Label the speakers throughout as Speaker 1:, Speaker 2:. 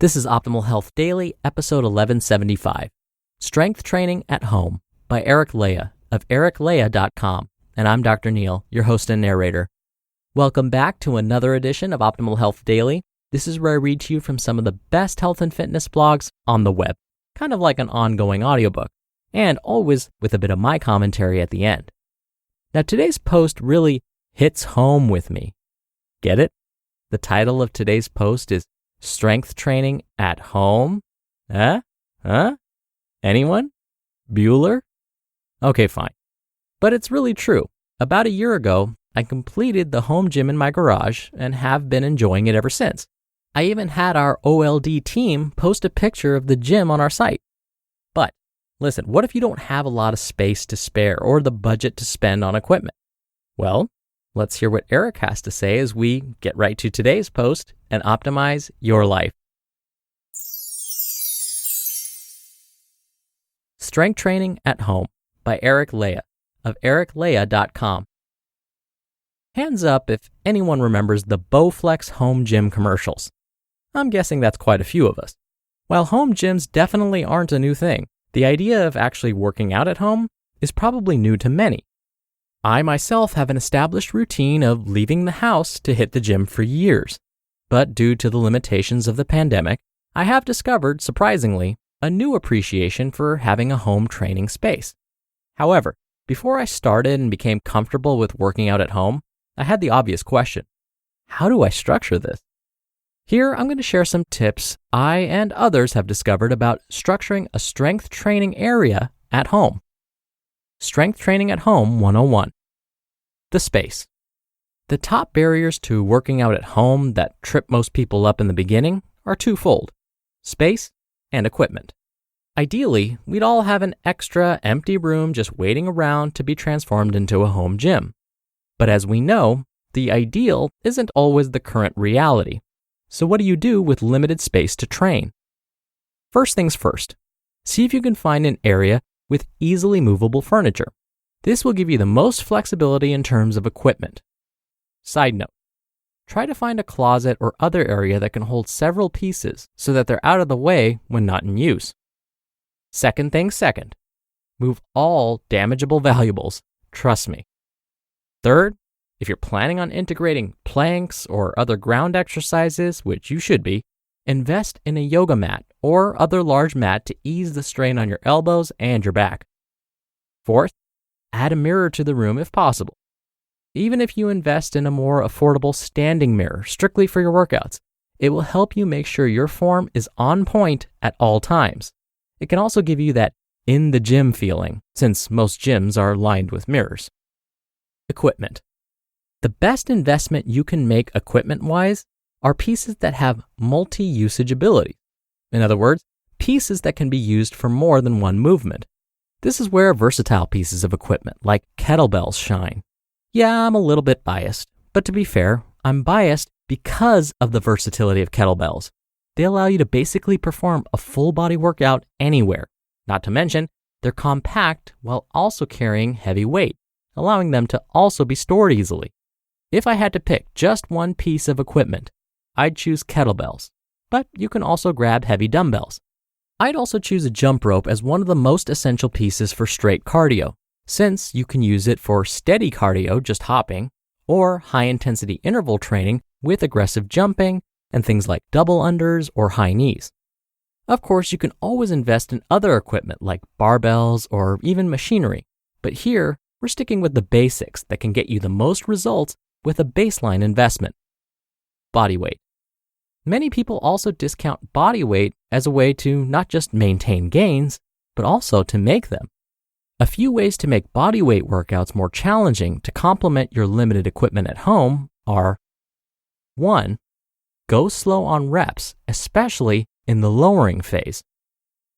Speaker 1: This is Optimal Health Daily, episode 1175, Strength Training at Home by Eric Leija of ericleija.com. And I'm Dr. Neil, your host and narrator. Welcome back to another edition of Optimal Health Daily. This is where I read to you from some of the best health and fitness blogs on the web, kind of like an ongoing audiobook, and always with a bit of my commentary at the end. Now, today's post really hits home with me. Get it? The title of today's post is Strength Training at Home? Huh? Anyone? Bueller? Okay, fine. But it's really true. About a year ago, I completed the home gym in my garage and have been enjoying it ever since. I even had our OLD team post a picture of the gym on our site. But listen, what if you don't have a lot of space to spare or the budget to spend on equipment? Well, let's hear what Eric has to say as we get right to today's post and optimize your life. Strength Training at Home by Eric Leija of ericleija.com. Hands up if anyone remembers the Bowflex home gym commercials. I'm guessing that's quite a few of us. While home gyms definitely aren't a new thing, the idea of actually working out at home is probably new to many. I myself have an established routine of leaving the house to hit the gym for years. But due to the limitations of the pandemic, I have discovered, surprisingly, a new appreciation for having a home training space. However, before I started and became comfortable with working out at home, I had the obvious question: how do I structure this? Here, I'm going to share some tips I and others have discovered about structuring a strength training area at home. Strength Training at Home 101. The space. The top barriers to working out at home that trip most people up in the beginning are twofold: space and equipment. Ideally, we'd all have an extra empty room just waiting around to be transformed into a home gym. But as we know, the ideal isn't always the current reality. So what do you do with limited space to train? First things first, see if you can find an area with easily movable furniture. This will give you the most flexibility in terms of equipment. Side note, try to find a closet or other area that can hold several pieces so that they're out of the way when not in use. Second thing second, move all damageable valuables, trust me. Third, if you're planning on integrating planks or other ground exercises, which you should be, invest in a yoga mat or other large mat to ease the strain on your elbows and your back. Fourth, add a mirror to the room if possible. Even if you invest in a more affordable standing mirror strictly for your workouts, it will help you make sure your form is on point at all times. It can also give you that in the gym feeling, since most gyms are lined with mirrors. Equipment. The best investment you can make equipment-wise are pieces that have multi-usage ability. In other words, pieces that can be used for more than one movement. This is where versatile pieces of equipment like kettlebells shine. Yeah, I'm a little bit biased, but to be fair, I'm biased because of the versatility of kettlebells. They allow you to basically perform a full body workout anywhere. Not to mention, they're compact while also carrying heavy weight, allowing them to also be stored easily. If I had to pick just one piece of equipment, I'd choose kettlebells, but you can also grab heavy dumbbells. I'd also choose a jump rope as one of the most essential pieces for straight cardio, since you can use it for steady cardio, just hopping, or high-intensity interval training with aggressive jumping and things like double unders or high knees. Of course, you can always invest in other equipment like barbells or even machinery, but here we're sticking with the basics that can get you the most results with a baseline investment. Body weight. Many people also discount body weight as a way to not just maintain gains, but also to make them. A few ways to make body weight workouts more challenging to complement your limited equipment at home are: 1. Go slow on reps, especially in the lowering phase.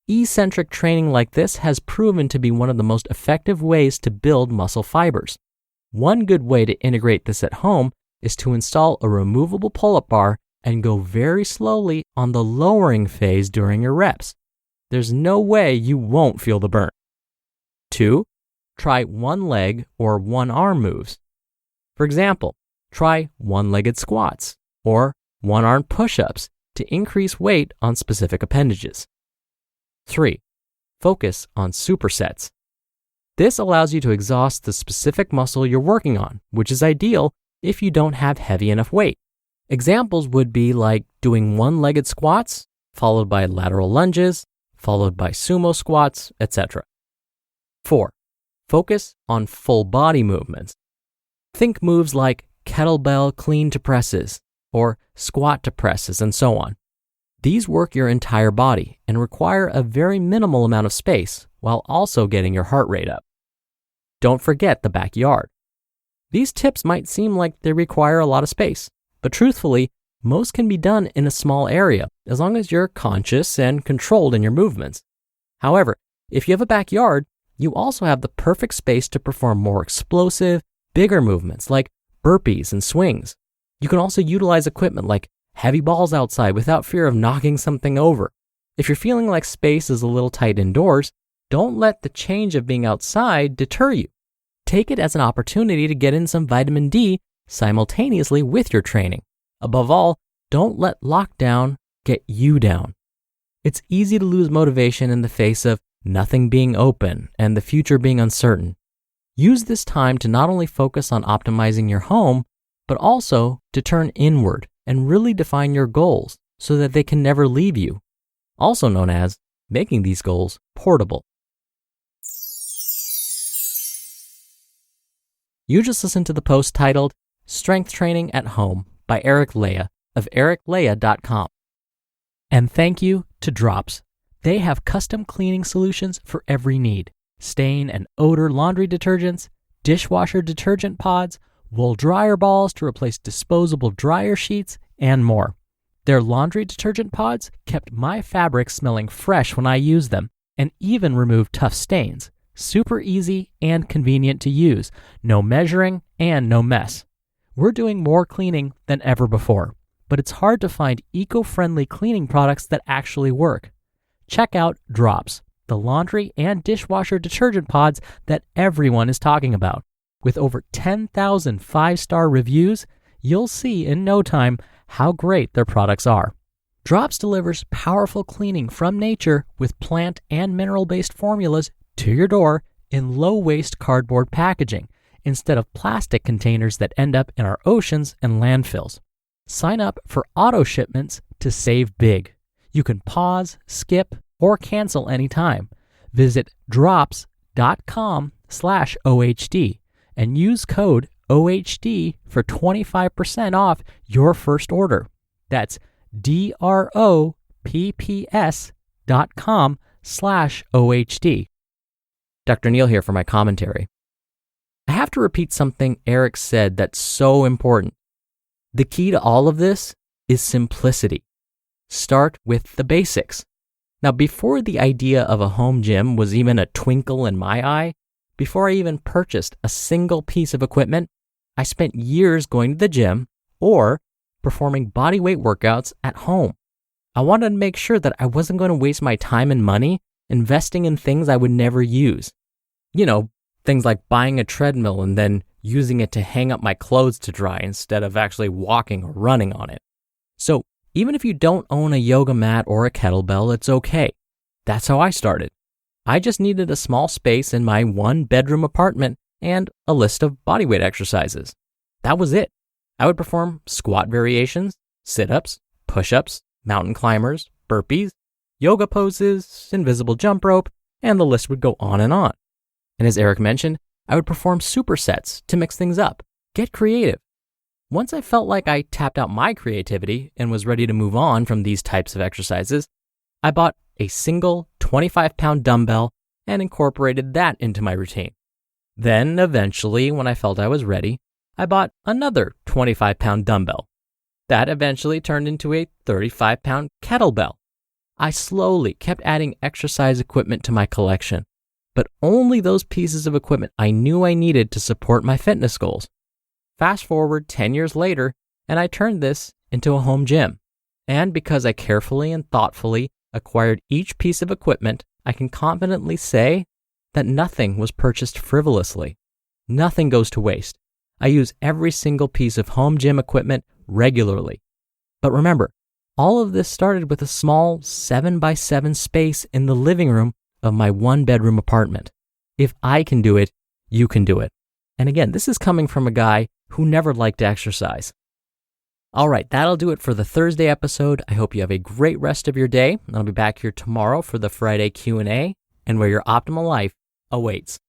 Speaker 1: Eccentric training like this has proven to be one of the most effective ways to build muscle fibers. One good way to integrate this at home is to install a removable pull-up bar and go very slowly on the lowering phase during your reps. There's no way you won't feel the burn. 2. Try one leg or one arm moves. For example, try one-legged squats or one-arm push-ups to increase weight on specific appendages. 3. Focus on supersets. This allows you to exhaust the specific muscle you're working on, which is ideal if you don't have heavy enough weight. Examples would be like doing one-legged squats, followed by lateral lunges, followed by sumo squats, etc. 4. Focus on full body movements. Think moves like kettlebell clean to presses or squat to presses and so on. These work your entire body and require a very minimal amount of space while also getting your heart rate up. Don't forget the backyard. These tips might seem like they require a lot of space, but truthfully, most can be done in a small area as long as you're conscious and controlled in your movements. However, if you have a backyard, you also have the perfect space to perform more explosive, bigger movements like burpees and swings. You can also utilize equipment like heavy balls outside without fear of knocking something over. If you're feeling like space is a little tight indoors, don't let the change of being outside deter you. Take it as an opportunity to get in some vitamin D simultaneously with your training. Above all, don't let lockdown get you down. It's easy to lose motivation in the face of nothing being open and the future being uncertain. Use this time to not only focus on optimizing your home, but also to turn inward and really define your goals so that they can never leave you, also known as making these goals portable. You just listened to the post titled Strength Training at Home by Eric Leija of ericleija.com. And thank you to Drops. They have custom cleaning solutions for every need. Stain and odor laundry detergents, dishwasher detergent pods, wool dryer balls to replace disposable dryer sheets, and more. Their laundry detergent pods kept my fabrics smelling fresh when I used them and even removed tough stains. Super easy and convenient to use, no measuring and no mess. We're doing more cleaning than ever before, but it's hard to find eco-friendly cleaning products that actually work. Check out Drops, the laundry and dishwasher detergent pods that everyone is talking about. With over 10,000 five-star reviews, you'll see in no time how great their products are. Drops delivers powerful cleaning from nature with plant and mineral-based formulas to your door in low-waste cardboard packaging instead of plastic containers that end up in our oceans and landfills. Sign up for auto shipments to save big. You can pause, skip, or cancel anytime. Visit drops.com/OHD and use code OHD for 25% off your first order. That's DROPPS.com/OHD. Dr. Neil here for my commentary. I have to repeat something Eric said that's so important. The key to all of this is simplicity. Start with the basics. Now, before the idea of a home gym was even a twinkle in my eye, before I even purchased a single piece of equipment, I spent years going to the gym or performing bodyweight workouts at home. I wanted to make sure that I wasn't going to waste my time and money investing in things I would never use. You know, things like buying a treadmill and then using it to hang up my clothes to dry instead of actually walking or running on it. So even if you don't own a yoga mat or a kettlebell, it's okay. That's how I started. I just needed a small space in my one-bedroom apartment and a list of bodyweight exercises. That was it. I would perform squat variations, sit-ups, push-ups, mountain climbers, burpees, yoga poses, invisible jump rope, and the list would go on. And as Eric mentioned, I would perform supersets to mix things up, get creative. Once I felt like I tapped out my creativity and was ready to move on from these types of exercises, I bought a single 25-pound dumbbell and incorporated that into my routine. Then, eventually, when I felt I was ready, I bought another 25-pound dumbbell. That eventually turned into a 35-pound kettlebell. I slowly kept adding exercise equipment to my collection, but only those pieces of equipment I knew I needed to support my fitness goals. Fast forward 10 years later, and I turned this into a home gym. And because I carefully and thoughtfully acquired each piece of equipment, I can confidently say that nothing was purchased frivolously. Nothing goes to waste. I use every single piece of home gym equipment regularly. But remember, All of this started with a small 7x7 space in the living room of my 1-bedroom apartment. If I can do it, you can do it. And again, this is coming from a guy who never liked to exercise. All right, that'll do it for the Thursday episode. I hope you have a great rest of your day. I'll be back here tomorrow for the Friday Q&A and where your optimal life awaits.